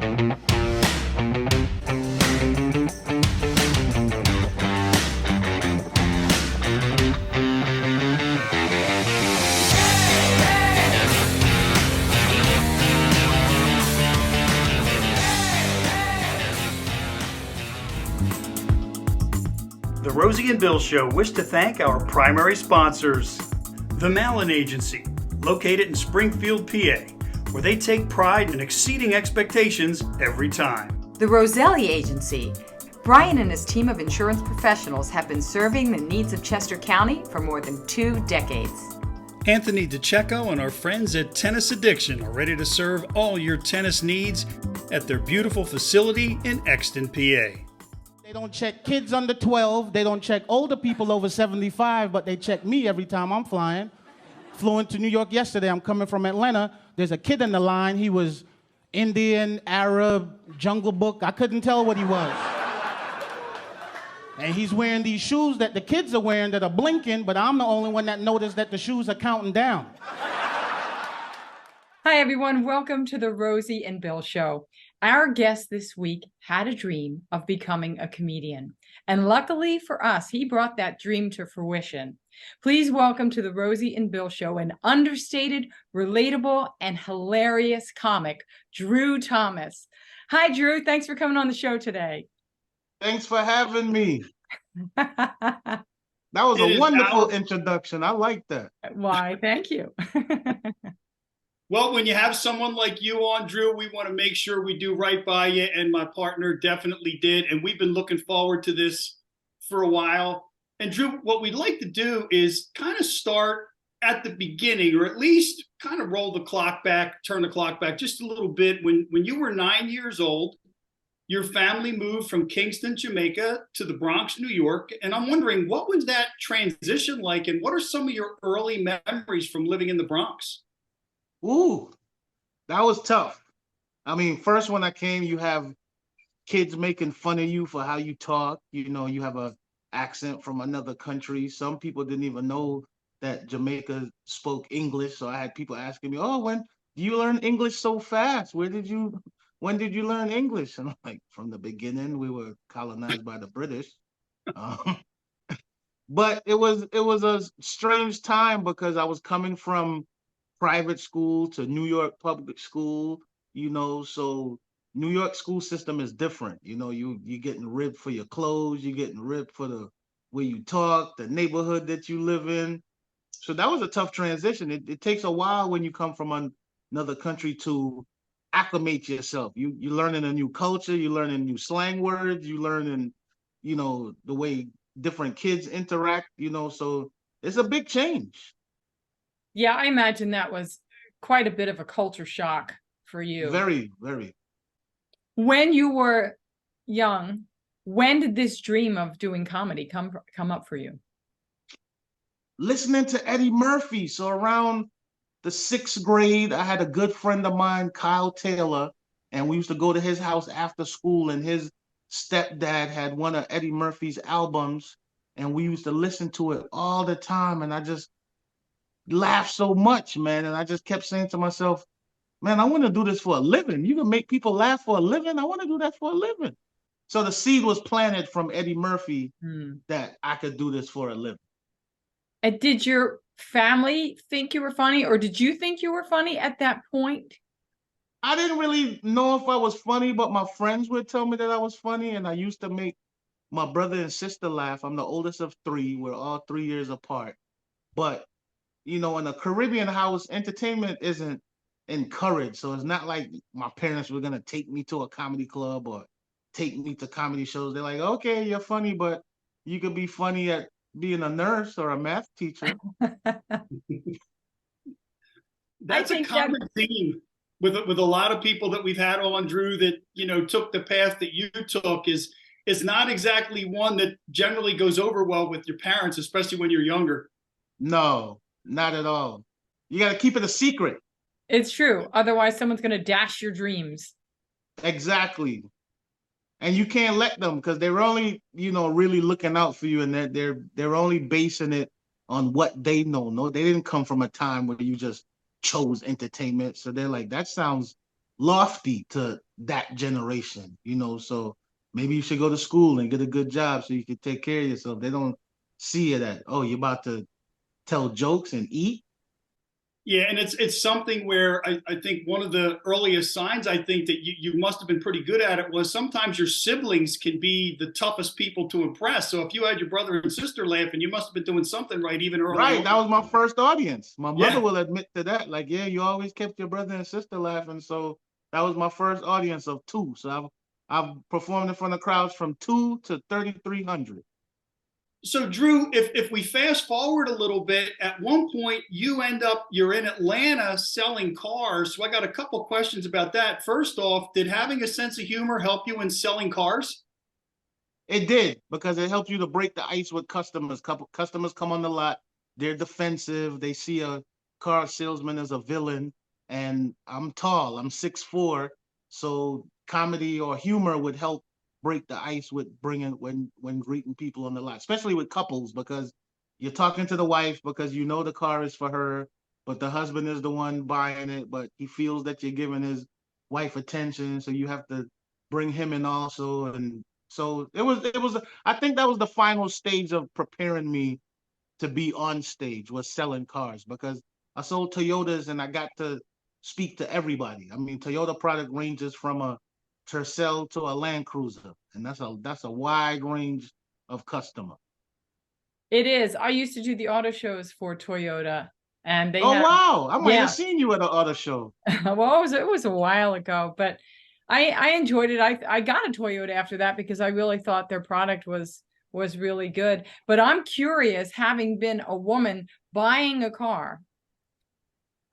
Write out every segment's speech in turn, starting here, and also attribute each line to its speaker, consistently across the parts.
Speaker 1: The Rosie and Bill Show wish to thank our primary sponsors. The Malin Agency, located in Springfield, PA, where they take pride in exceeding expectations every time.
Speaker 2: The Roselli Agency. Brian and his team of insurance professionals have been serving the needs of Chester County for more than 2 decades.
Speaker 1: Anthony DeCecco and our friends at Tennis Addiction are ready to serve all your tennis needs at their beautiful facility in Exton, PA.
Speaker 3: They don't check kids under 12. They don't check older people over 75, but they check me every time I'm flying. Flew into New York yesterday. I'm coming from Atlanta. There's a kid in the line. He was Indian, Arab, Jungle Book. I couldn't tell what he was. And he's wearing these shoes that the kids are wearing that are blinking, but I'm the only one that noticed that the shoes are counting down.
Speaker 2: Hi, everyone. Welcome to the Rosie and Bill Show. Our guest this week had a dream of becoming a comedian. And luckily for us, he brought that dream to fruition. Please welcome to the Rosie and Bill Show an understated, relatable, and hilarious comic, Drew Thomas. Hi, Drew. Thanks for coming on the show today.
Speaker 3: Thanks for having me. That was a wonderful introduction. I like that.
Speaker 2: Why, thank you.
Speaker 1: Well, when you have someone like you on, Drew, we want to make sure we do right by you, and my partner definitely did, and we've been looking forward to this for a while. And Drew, what we'd like to do is kind of start at the beginning, or at least kind of roll the clock back, turn the clock back just a little bit. When you were 9 years old, your family moved from Kingston, Jamaica to the Bronx, New York, and I'm wondering, what was that transition like, and what are some of your early memories from living in the Bronx?
Speaker 3: Ooh, that was tough. I mean, first when I came, you have kids making fun of you for how you talk. You know, you have a accent from another country. Some people didn't even know that Jamaica spoke English. So I had people asking me, oh, when do you learn English so fast? When did you learn English? And I'm like, from the beginning, we were colonized by the British. But it was a strange time because I was coming from private school to New York public school, you know, so New York school system is different. You know, you're getting ribbed for your clothes, you're getting ribbed for the way you talk, the neighborhood that you live in. So that was a tough transition. It takes a while when you come from another country to acclimate yourself. You're learning a new culture, you're learning new slang words, you're learning, you know, the way different kids interact, you know, so it's a big change.
Speaker 2: Yeah, I imagine that was quite a bit of a culture shock for you.
Speaker 3: Very, very.
Speaker 2: When you were young, when did this dream of doing comedy come up for you?
Speaker 3: Listening to Eddie Murphy. So around the 6th grade, I had a good friend of mine, Kyle Taylor, and we used to go to his house after school, and his stepdad had one of Eddie Murphy's albums, and we used to listen to it all the time, and I just laughed so much, man, and I just kept saying to myself, man, I want to do this for a living. You can make people laugh for a living. I want to do that for a living. So the seed was planted from Eddie Murphy that I could do this for a living.
Speaker 2: And did your family think you were funny, or did you think you were funny at that point?
Speaker 3: I didn't really know if I was funny, but my friends would tell me that I was funny, and I used to make my brother and sister laugh. I'm the oldest of 3. We're all 3 years apart. But you know, in a Caribbean house, entertainment isn't encouraged. So it's not like my parents were going to take me to a comedy club or take me to comedy shows. They're like, okay, you're funny, but you could be funny at being a nurse or a math teacher.
Speaker 1: That's a common theme with a lot of people that we've had on, Drew, that, you know, took the path that you took is not exactly one that generally goes over well with your parents, especially when you're younger.
Speaker 3: No. Not at all. You got to keep it a secret.
Speaker 2: It's true. Otherwise, someone's going to dash your dreams.
Speaker 3: Exactly. And you can't let them, because they're only, you know, really looking out for you, and they're only basing it on what they know. No, they didn't come from a time where you just chose entertainment. So they're like, that sounds lofty to that generation, you know. So maybe you should go to school and get a good job so you can take care of yourself. They don't see it at, oh, you're about to tell jokes and eat.
Speaker 1: Yeah, and it's something where I think one of the earliest signs I think that you must have been pretty good at it was sometimes your siblings can be the toughest people to impress. So if you had your brother and sister laughing, you must have been doing something right even early
Speaker 3: Right,
Speaker 1: on.
Speaker 3: that was my first audience. My mother
Speaker 1: Yeah.
Speaker 3: will admit to that. Like, yeah, you always kept your brother and sister laughing. So that was my first audience of two. So I've performed in front of crowds from 2 to 3,300.
Speaker 1: So Drew, if we fast forward a little bit, at one point you're in Atlanta selling cars. So I got a couple questions about that. First off, did having a sense of humor help you in selling cars?
Speaker 3: It did, because it helped you to break the ice with customers. Customers come on the lot, they're defensive. They see a car salesman as a villain, and I'm tall, I'm 6'4", so comedy or humor would help break the ice with bringing when greeting people on the lot, especially with couples, because you're talking to the wife because you know the car is for her, but the husband is the one buying it, but he feels that you're giving his wife attention, so you have to bring him in also. And so it was I think that was the final stage of preparing me to be on stage, was selling cars, because I sold Toyotas and I got to speak to everybody. I mean, Toyota product ranges from a Tercel to a Land Cruiser, and that's a wide range of customer.
Speaker 2: It is. I used to do the auto shows for Toyota, and they
Speaker 3: Oh
Speaker 2: had,
Speaker 3: wow, I might have
Speaker 2: yeah.
Speaker 3: seen you at an auto show.
Speaker 2: Well, it was a while ago, but I enjoyed it. I got a Toyota after that because I really thought their product was really good. But I'm curious, having been a woman buying a car,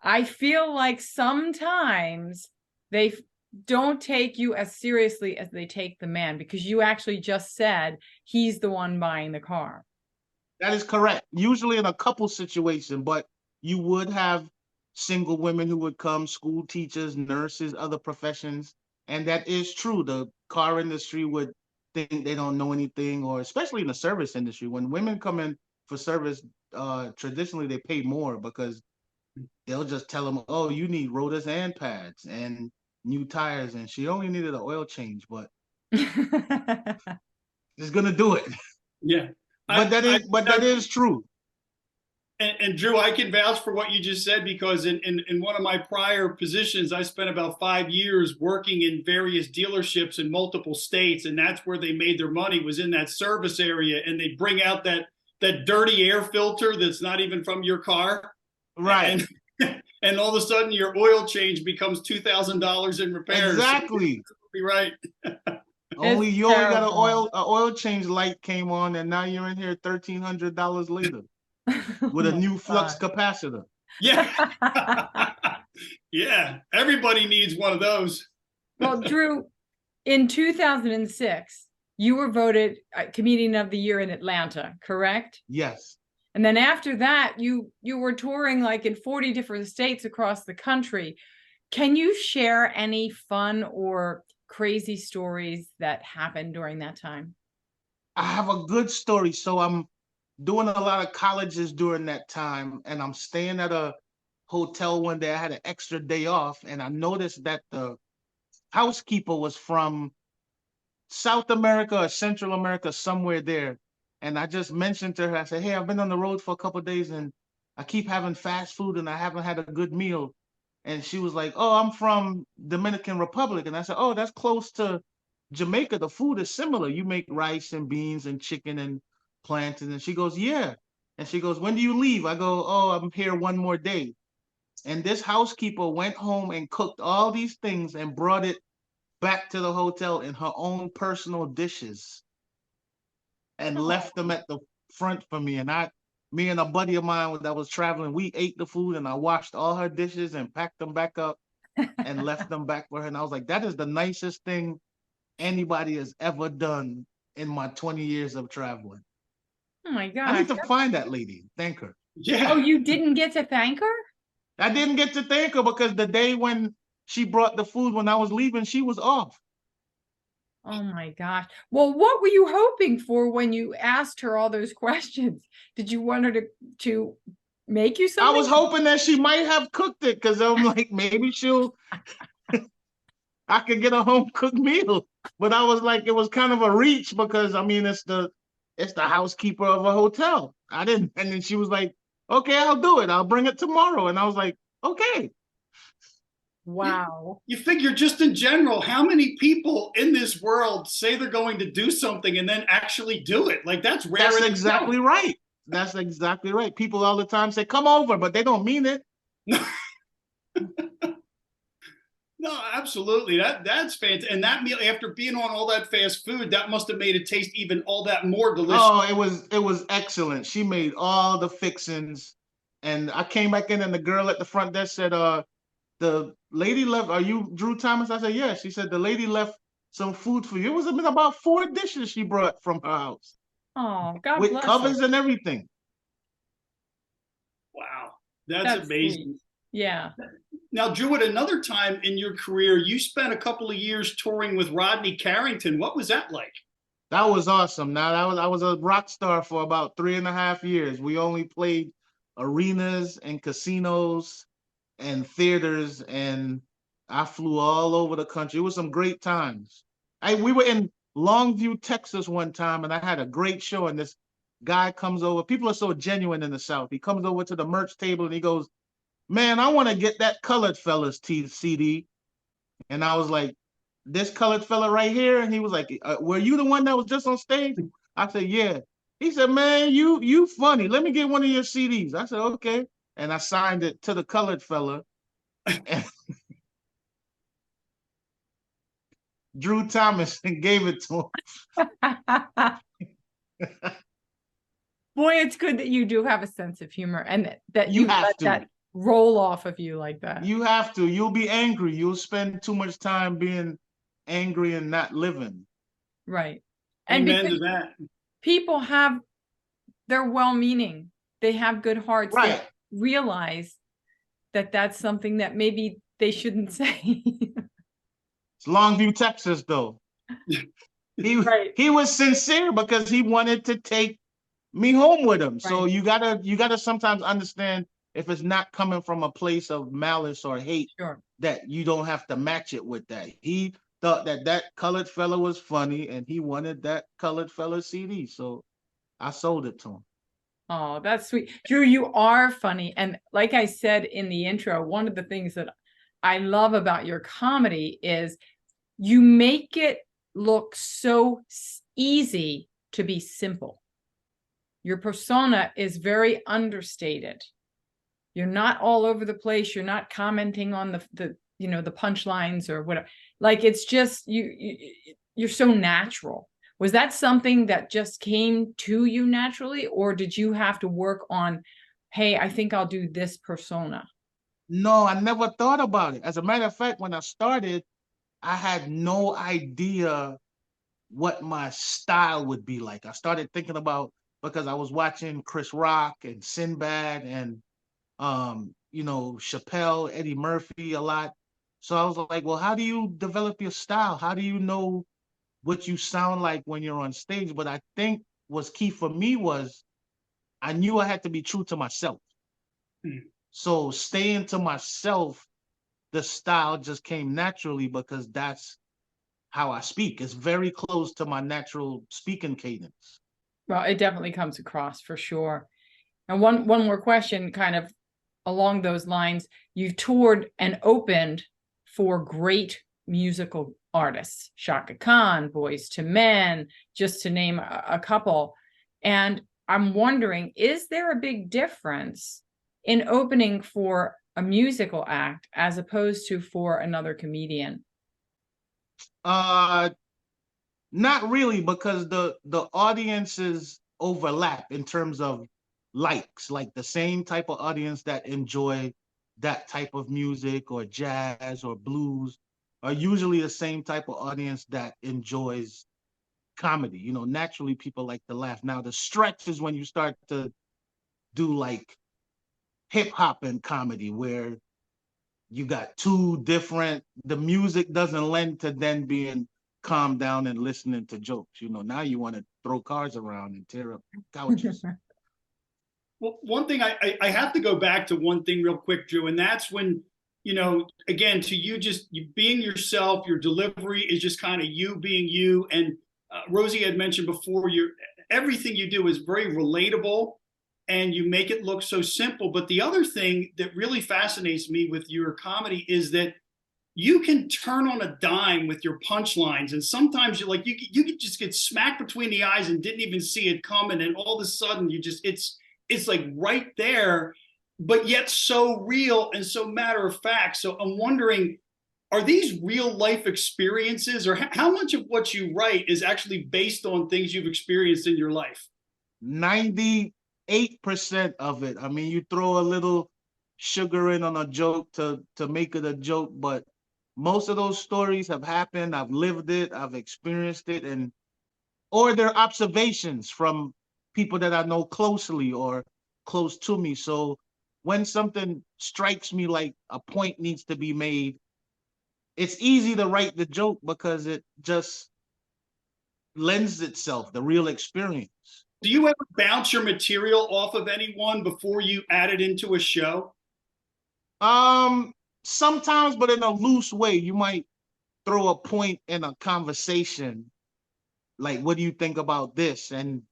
Speaker 2: I feel like sometimes they don't take you as seriously as they take the man, because you actually just said he's the one buying the car.
Speaker 3: That is correct. Usually in a couple situation, but you would have single women who would come, school teachers, nurses, other professions. And that is true. The car industry would think they don't know anything, or especially in the service industry. When women come in for service, traditionally they pay more because they'll just tell them, oh, you need rotors and pads and new tires. And she only needed an oil change, but it's gonna do it.
Speaker 1: Yeah.
Speaker 3: But that is true.
Speaker 1: And Drew, I can vouch for what you just said, because in one of my prior positions, I spent about 5 years working in various dealerships in multiple states, and that's where they made their money, was in that service area. And they bring out that dirty air filter that's not even from your car,
Speaker 3: Right.
Speaker 1: and all of a sudden your oil change becomes $2,000 in repairs.
Speaker 3: Exactly.
Speaker 1: Be right.
Speaker 3: Only
Speaker 2: It's
Speaker 3: you only got
Speaker 2: terrible.
Speaker 3: a oil change light came on, and now you're in here $1,300 later with a new flux capacitor.
Speaker 1: Yeah. Yeah. Everybody needs one of those.
Speaker 2: Well, Drew, in 2006, you were voted Comedian of the Year in Atlanta, correct?
Speaker 3: Yes.
Speaker 2: And then after that, you were touring like in 40 different states across the country. Can you share any fun or crazy stories that happened during that time?
Speaker 3: I have a good story. So I'm doing a lot of colleges during that time, and I'm staying at a hotel one day. I had an extra day off, and I noticed that the housekeeper was from South America or Central America, somewhere there. And I just mentioned to her, I said, hey, I've been on the road for a couple of days and I keep having fast food and I haven't had a good meal. And she was like, oh, I'm from Dominican Republic. And I said, oh, that's close to Jamaica. The food is similar. You make rice and beans and chicken and plantains. And she goes, yeah. And she goes, when do you leave? I go, oh, I'm here one more day. And this housekeeper went home and cooked all these things and brought it back to the hotel in her own personal dishes and left them at the front for me. And me and a buddy of mine that was traveling, we ate the food and I washed all her dishes and packed them back up and left them back for her. And I was like, that is the nicest thing anybody has ever done in my 20 years of traveling.
Speaker 2: Oh my
Speaker 3: I need
Speaker 2: gosh.
Speaker 3: to find that lady, thank her.
Speaker 1: Yeah.
Speaker 2: Oh, you didn't get to thank her?
Speaker 3: I didn't get to thank her because the day when she brought the food when I was leaving, she was off.
Speaker 2: Oh my gosh. Well, what were you hoping for when you asked her all those questions? Did you want her to make you
Speaker 3: I
Speaker 2: something?
Speaker 3: was hoping that she might have cooked it because I'm like, maybe she'll I could get a home cooked meal. But I was like, it was kind of a reach because I mean it's the housekeeper of a hotel. I didn't, and then she was like, okay, I'll do it. I'll bring it tomorrow. And I was like, okay.
Speaker 2: Wow.
Speaker 1: You figure just in general, how many people in this world say they're going to do something and then actually do it? Like that's rare.
Speaker 3: That's exactly right. That's exactly right. People all the time say, come over, but they don't mean it.
Speaker 1: No, absolutely. That's fantastic. And that meal, after being on all that fast food, that must have made it taste even all that more delicious.
Speaker 3: Oh, it was excellent. She made all the fixings. And I came back in and the girl at the front desk said, the lady left, are you Drew Thomas? I said, yeah. She said, the lady left some food for you. It was about 4 dishes she brought from her house.
Speaker 2: Oh, God
Speaker 3: with
Speaker 2: bless
Speaker 3: covers
Speaker 2: her.
Speaker 3: and everything.
Speaker 1: Wow. That's amazing.
Speaker 2: Sweet. Yeah.
Speaker 1: Now, Drew, at another time in your career, you spent a couple of years touring with Rodney Carrington. What was that like?
Speaker 3: That was awesome. Now I was a rock star for about 3.5 years. We only played arenas and casinos and theaters, and I flew all over the country. It was some great times. We were in Longview, Texas one time, and I had a great show. And this guy comes over. People are so genuine in the South. He comes over to the merch table and he goes, "Man, I want to get that Colored Fellas CD." And I was like, "This colored fella right here?" And he was like, "Were you the one that was just on stage?" I said, "Yeah." He said, "Man, you funny. Let me get one of your CDs." I said, "Okay." And I signed it to the colored fella. Drew Thomas and gave it to him.
Speaker 2: Boy, it's good that you do have a sense of humor and that
Speaker 3: You
Speaker 2: you
Speaker 3: have
Speaker 2: let
Speaker 3: to.
Speaker 2: that roll off of you like that.
Speaker 3: You have to. You'll be angry. You'll spend too much time being angry and not living.
Speaker 2: Right. And
Speaker 1: Amen to
Speaker 2: because
Speaker 1: that.
Speaker 2: people they're well-meaning. They have good hearts.
Speaker 3: Right.
Speaker 2: They realize that that's something that maybe they shouldn't say.
Speaker 3: It's Longview, Texas, though.
Speaker 2: Right.
Speaker 3: He was sincere because he wanted to take me home with him. So
Speaker 2: Right.
Speaker 3: you gotta sometimes understand if it's not coming from a place of malice or hate,
Speaker 2: Sure.
Speaker 3: that you don't have to match it with that. He thought that colored fella was funny and he wanted that colored fella CD. So I sold it to him.
Speaker 2: Oh, that's sweet. Drew, you are funny. And like I said in the intro, one of the things that I love about your comedy is you make it look so easy to be simple. Your persona is very understated. You're not all over the place. You're not commenting on the punchlines or whatever. Like it's just you're so natural. Was that something that just came to you naturally, or did you have to work on, hey, I think I'll do this persona?
Speaker 3: No, I never thought about it. As a matter of fact, when I started, I had no idea what my style would be like. I started thinking about, because I was watching Chris Rock and Sinbad and Chappelle, Eddie Murphy a lot. So I was like, well, how do you develop your style? How do you know what you sound like when you're on stage? But I think what's key for me was I knew I had to be true to myself. So staying to myself, the style just came naturally because that's how I speak. It's very close to my natural speaking cadence.
Speaker 2: Well, it definitely comes across for sure. And one more question, kind of along those lines. You've toured and opened for great musical artists, Shaka Khan, Boys to Men, just to name a couple. And I'm wondering, is there a big difference in opening for a musical act as opposed to for another comedian?
Speaker 3: Not really, because the audiences overlap in terms of likes, like the same type of audience that enjoy that type of music or jazz or blues are usually the same type of audience that enjoys comedy. Naturally people like to laugh. Now the stretch is when you start to do like hip hop and comedy, where you got the music doesn't lend to then being calm down and listening to jokes. Now you want to throw cars around and tear up couches.
Speaker 1: Well, one thing I have to go back to one thing real quick, Drew, and that's when again, to you, just you being yourself, your delivery is just kind of you being you. And Rosie had mentioned before, everything you do is very relatable and you make it look so simple. But the other thing that really fascinates me with your comedy is that you can turn on a dime with your punchlines. And sometimes you could just get smacked between the eyes and didn't even see it coming. And all of a sudden it's like right there, but yet so real and so matter of fact. So I'm wondering, are these real life experiences, or how much of what you write is actually based on things you've experienced in your life?
Speaker 3: 98% of it. I mean, you throw a little sugar in on a joke to make it a joke, but most of those stories have happened. I've lived it, I've experienced it, or they're observations from people that I know closely or close to me. So when something strikes me like a point needs to be made, it's easy to write the joke because it just lends itself, the real experience.
Speaker 1: Do you ever bounce your material off of anyone before you add it into a show?
Speaker 3: Sometimes, but in a loose way. You might throw a point in a conversation, like, what do you think about this? And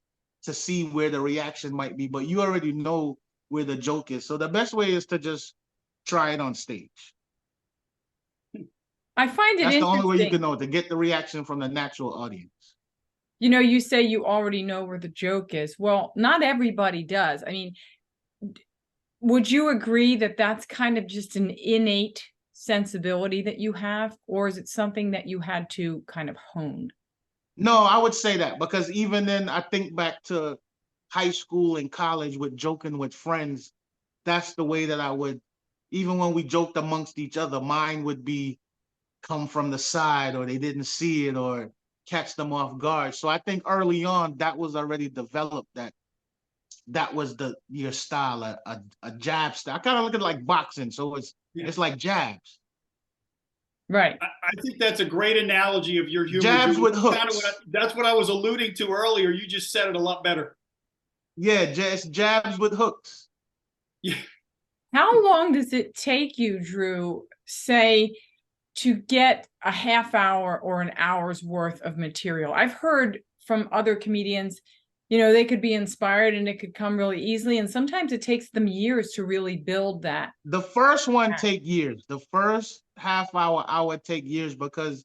Speaker 3: to see where the reaction might be, but you already know where the joke is. So the best way is to just try it on stage.
Speaker 2: I find it
Speaker 3: That's the only way you
Speaker 2: interesting.
Speaker 3: can know, to get the reaction from the natural audience.
Speaker 2: You say you already know where the joke is. Well, not everybody does. I mean, would you agree that that's kind of just an innate sensibility that you have, or is it something that you had to kind of hone?
Speaker 3: No, I would say that, because even then, I think back to high school and college with joking with friends. That's the way that I would, even when we joked amongst each other, mine would be come from the side, or they didn't see it, or catch them off guard. So I think early on that was already developed, that was your style, a jab style. I kind of look at it like boxing. So it's like jabs.
Speaker 2: Right.
Speaker 1: I think that's a great analogy of your humor.
Speaker 3: Jabs with hooks.
Speaker 1: Kind of that's what I was alluding to earlier. You just said it a lot better.
Speaker 3: Yeah, just jabs with hooks.
Speaker 1: Yeah.
Speaker 2: How long does it take you, Drew, say, to get a half hour or an hour's worth of material? I've heard from other comedians, they could be inspired and it could come really easily. And sometimes it takes them years to really build that.
Speaker 3: The first one take years. The first half hour take years, because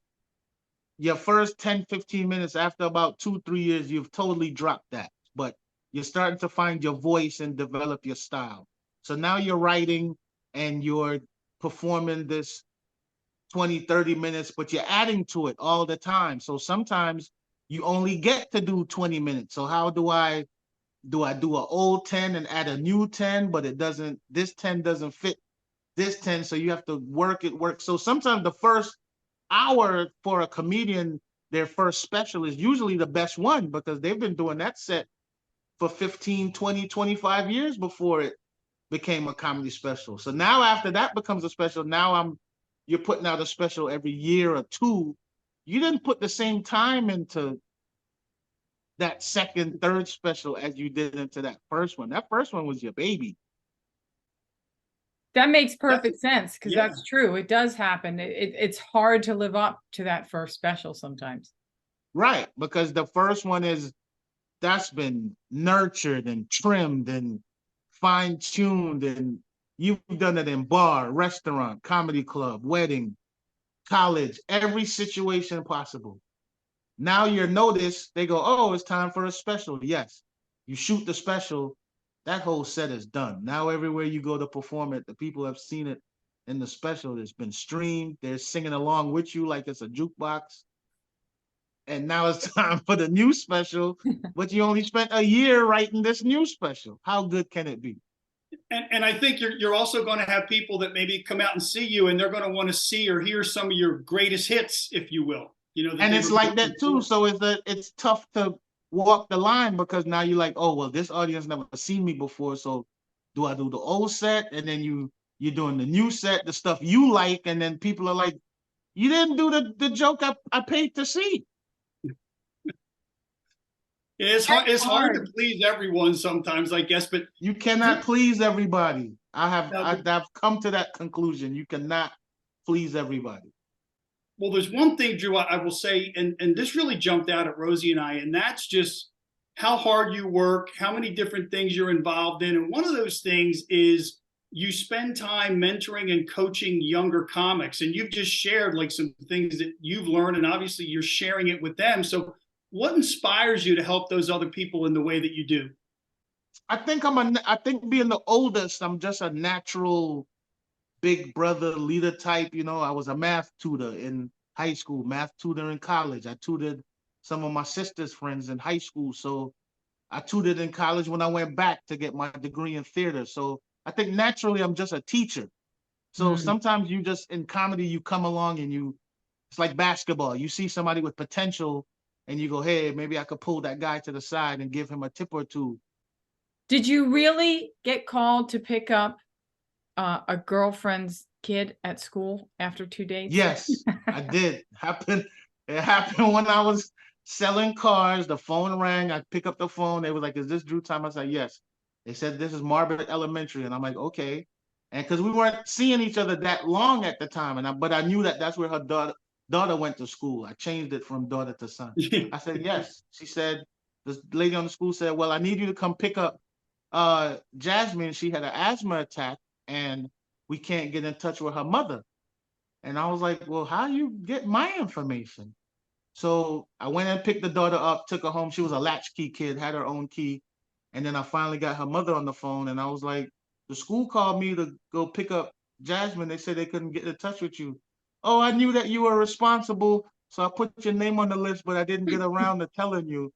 Speaker 3: your first 10, 15 minutes, after about 2-3 years, you've totally dropped that. But you're starting to find your voice and develop your style. So now you're writing and you're performing this 20, 30 minutes, but you're adding to it all the time. So sometimes you only get to do 20 minutes. So how do I do an old 10 and add a new 10, but this 10 doesn't fit this 10. So you have to work. So sometimes the first hour for a comedian, their first special, is usually the best one, because they've been doing that set for 15, 20, 25 years before it became a comedy special. So now after that becomes a special, now you're putting out a special every year or two. You didn't put the same time into that second, third special as you did into that first one. That first one was your baby.
Speaker 2: That makes perfect sense, because that's true. It does happen. It's hard to live up to that first special sometimes.
Speaker 3: Right, because the first one that's been nurtured and trimmed and fine-tuned, and you've done it in bar, restaurant, comedy club, wedding, college, every situation possible. Now you're noticed, they go, oh, it's time for a special. Yes, you shoot the special, that whole set is done. Now everywhere you go to perform it, the people have seen it in the special. It's been streamed. They're singing along with you like it's a jukebox. And now it's time for the new special, but you only spent a year writing this new special. How good can it be?
Speaker 1: And I think you're also going to have people that maybe come out and see you, and they're going to want to see or hear some of your greatest hits, if you will.
Speaker 3: And it's like that too. So it's tough to walk the line, because now you're like, oh, well, this audience never seen me before. So do I do the old set? And then you're doing the new set, the stuff you like. And then people are like, you didn't do the joke I paid to see.
Speaker 1: It's hard to please everyone sometimes, I guess, but
Speaker 3: you cannot please everybody. I've come to that conclusion. You cannot please everybody.
Speaker 1: well, there's one thing, Drew, I will say, and this really jumped out at Rosie and I, and that's just how hard you work, how many different things you're involved in. And one of those things is you spend time mentoring and coaching younger comics. And you've just shared like some things that you've learned, and obviously you're sharing it with them. So what inspires you to help those other people in the way that you do?
Speaker 3: I think being the oldest, I'm just a natural big brother leader type. You know, I was a math tutor in high school, math tutor in college. I tutored some of my sister's friends in high school. So I tutored in college when I went back to get my degree in theater. So I think naturally I'm just a teacher. So sometimes you just, in comedy, you come along and it's like basketball. You see somebody with potential and you go, hey, maybe I could pull that guy to the side and give him a tip or two.
Speaker 2: Did you really get called to pick up a girlfriend's kid at school after 2 dates?
Speaker 3: Yes, I did. It happened when I was selling cars. The phone rang. I pick up the phone. They were like, is this Drew time? I said, yes. They said, this is Marbert Elementary. And I'm like, okay. And because we weren't seeing each other that long at the time. But I knew that that's where her daughter went to school. I changed it from daughter to son. I said, yes. She said, this lady on the school said, well, I need you to come pick up Jasmine. She had an asthma attack and we can't get in touch with her mother. And I was like, well, how you get my information? So I went and picked the daughter up, took her home. She was a latchkey kid, had her own key. And then I finally got her mother on the phone and I was like, the school called me to go pick up Jasmine. They said they couldn't get in touch with you. Oh, I knew that you were responsible. So I put your name on the list, but I didn't get around to telling you.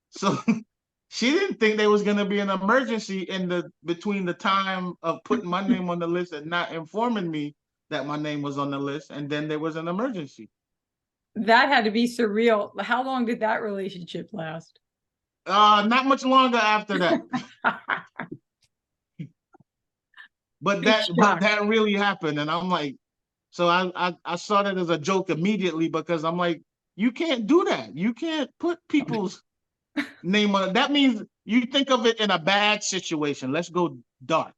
Speaker 3: So she didn't think there was going to be an emergency between the time of putting my name on the list and not informing me that my name was on the list. And then there was an emergency.
Speaker 2: That had to be surreal. How long did that relationship last?
Speaker 3: Not much longer after that. But that really happened. And I'm like, so I saw that as a joke immediately because I'm like, you can't do that. You can't put people's name on it. That means you think of it in a bad situation. Let's go dark.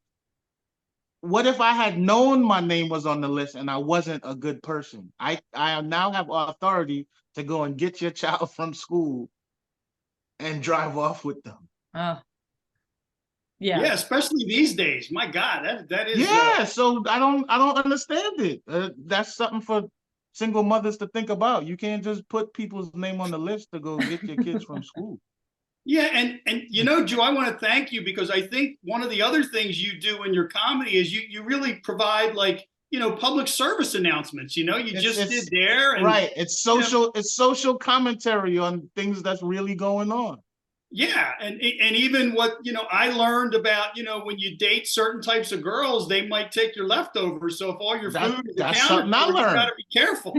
Speaker 3: What if I had known my name was on the list and I wasn't a good person? I now have authority to go and get your child from school and drive off with them.
Speaker 2: Yeah,
Speaker 1: especially these days. My God, that is.
Speaker 3: Yeah, so I don't understand it. That's something for single mothers to think about. You can't just put people's name on the list to go get your kids from school.
Speaker 1: Yeah, and you know, Drew, I want to thank you because I think one of the other things you do in your comedy is you really provide like, you know, public service announcements. You know, you just did there. And,
Speaker 3: right. It's social commentary on things that's really going on.
Speaker 1: Yeah, and even what, you know, I learned about, you know, when you date certain types of girls, they might take your leftovers. So if all your food is accounted for, you got to be careful.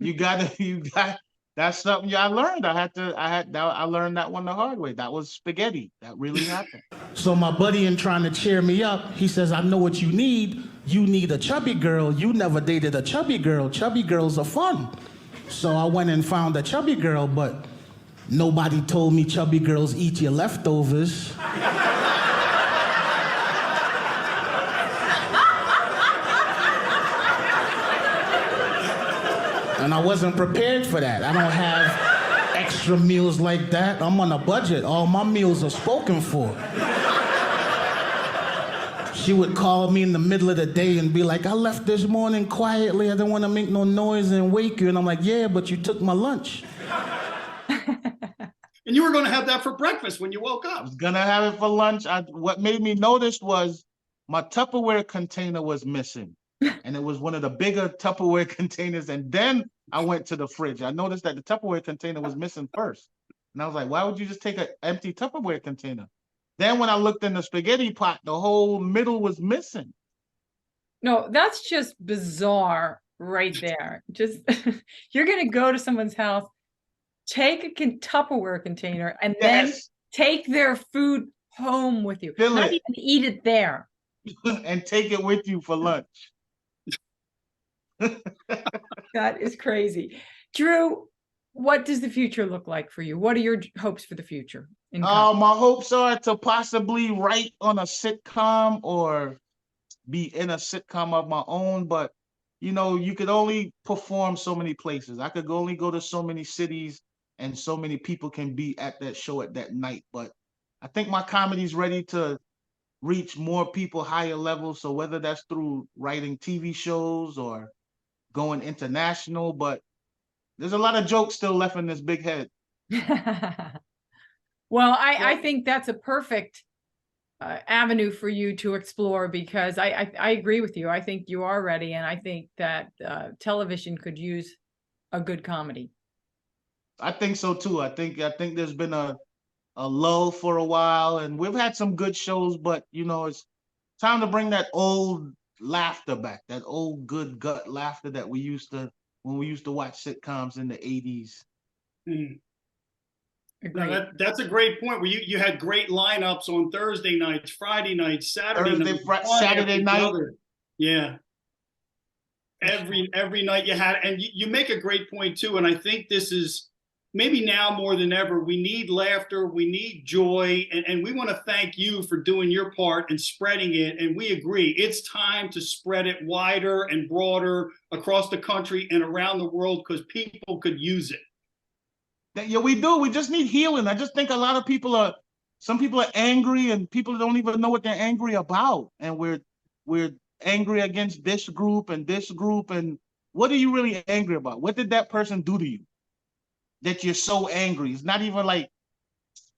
Speaker 3: you got. That's something I learned. I learned that one the hard way. That was spaghetti. That really happened. So my buddy, in trying to cheer me up, he says, I know what you need. You need a chubby girl. You never dated a chubby girl. Chubby girls are fun. So I went and found a chubby girl, but nobody told me chubby girls eat your leftovers. And I wasn't prepared for that. I don't have extra meals like that. I'm on a budget. All my meals are spoken for. She would call me in the middle of the day and be like, I left this morning quietly. I didn't want to make no noise and wake you. And I'm like, yeah, but you took my lunch.
Speaker 1: And you were going to have that for breakfast when you woke up.
Speaker 3: I was going to have it for lunch. What made me notice was my Tupperware container was missing. And it was one of the bigger Tupperware containers. And then I went to the fridge. I noticed that the Tupperware container was missing first. And I was like, why would you just take an empty Tupperware container? Then when I looked in the spaghetti pot, the whole middle was missing.
Speaker 2: No, that's just bizarre right there. Just, you're going to go to someone's house, take a Tupperware container, and then take their food home with you. Not even eat it there.
Speaker 3: And take it with you for lunch.
Speaker 2: That is crazy. Drew, What does the future look like for you? What are your hopes for the future?
Speaker 3: My hopes are to possibly write on a sitcom or be in a sitcom of my own, but you could only perform so many places. I could only go to so many cities, and so many people can be at that show at that night. But I think my comedy's ready to reach more people, higher levels. So whether that's through writing TV shows or going international, but there's a lot of jokes still left in this big head.
Speaker 2: Well, I think that's a perfect avenue for you to explore, because I agree with you. I think you are ready, and I think that television could use a good comedy.
Speaker 3: I think so too. I think there's been a lull for a while, and we've had some good shows, but it's time to bring that old laughter back, that old good gut laughter that we used to when we used to watch sitcoms in the 80s.
Speaker 1: No, that's a great point. Where you had great lineups on Thursday nights, Friday nights, Saturday night. Yeah. Every night you had, and you make a great point too. And I think this is maybe now more than ever, we need laughter, we need joy, and we want to thank you for doing your part and spreading it. And we agree, it's time to spread it wider and broader across the country and around the world, because people could use it.
Speaker 3: Yeah, we do. We just need healing. I just think a lot of some people are angry, and people don't even know what they're angry about. And we're angry against this group and this group. And what are you really angry about? What did that person do to you that you're so angry? It's not even like,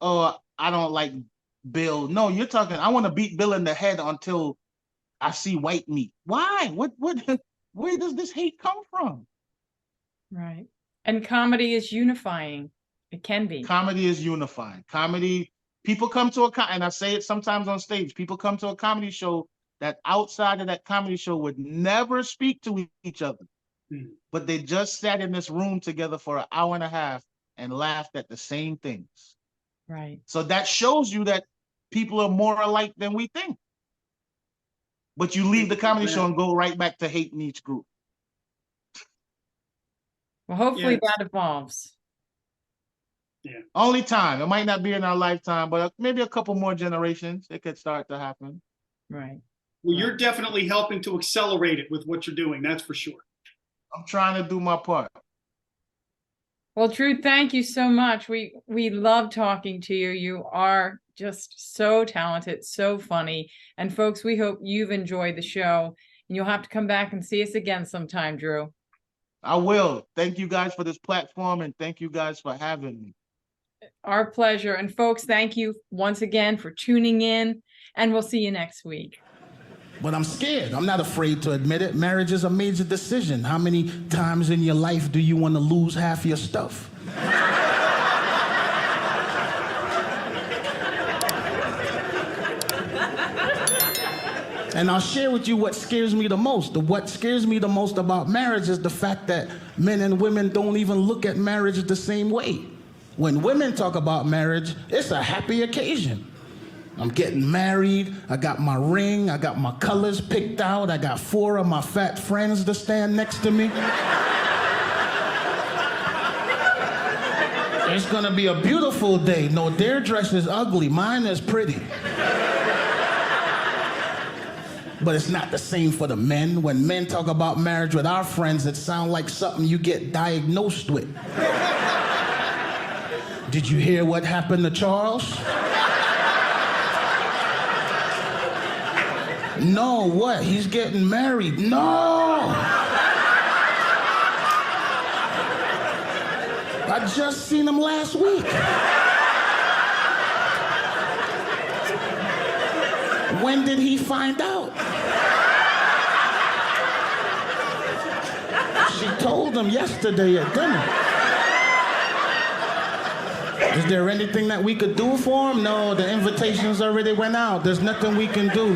Speaker 3: oh, I don't like Bill. No, you're talking, I want to beat Bill in the head until I see white meat. Why? Where does this hate come from?
Speaker 2: Right. And comedy is unifying. It can be.
Speaker 3: Comedy is unifying. Comedy, people come to and I say it sometimes on stage, people come to a comedy show that outside of that comedy show would never speak to each other. But they just sat in this room together for an hour and a half and laughed at the same things.
Speaker 2: Right.
Speaker 3: So that shows you that people are more alike than we think. But you leave the comedy show and go right back to hating each group.
Speaker 2: Well, hopefully that evolves.
Speaker 1: Yeah.
Speaker 3: Only time. It might not be in our lifetime, but maybe a couple more generations, it could start to happen.
Speaker 2: Right.
Speaker 1: Well, you're definitely helping to accelerate it with what you're doing. That's for sure.
Speaker 3: I'm trying to do my part.
Speaker 2: Well, Drew, thank you so much. We love talking to you. You are just so talented, so funny. And folks, we hope you've enjoyed the show. And you'll have to come back and see us again sometime, Drew.
Speaker 3: I will. Thank you guys for this platform, and thank you guys for having me.
Speaker 2: Our pleasure. And folks, thank you once again for tuning in, and we'll see you next week.
Speaker 4: But I'm scared. I'm not afraid to admit it. Marriage is a major decision. How many times in your life do you want to lose half your stuff? And I'll share with you what scares me the most. What scares me the most about marriage is the fact that men and women don't even look at marriage the same way. When women talk about marriage, it's a happy occasion. I'm getting married, I got my ring, I got my colors picked out, I got 4 of my fat friends to stand next to me. It's gonna be a beautiful day. No, their dress is ugly, mine is pretty. But it's not the same for the men. When men talk about marriage with our friends, it sounds like something you get diagnosed with. Did you hear what happened to Charles? No, what? He's getting married. No! I just seen him last week. When did he find out? She told him yesterday at dinner. Is there anything that we could do for him? No, the invitations already went out. There's nothing we can do.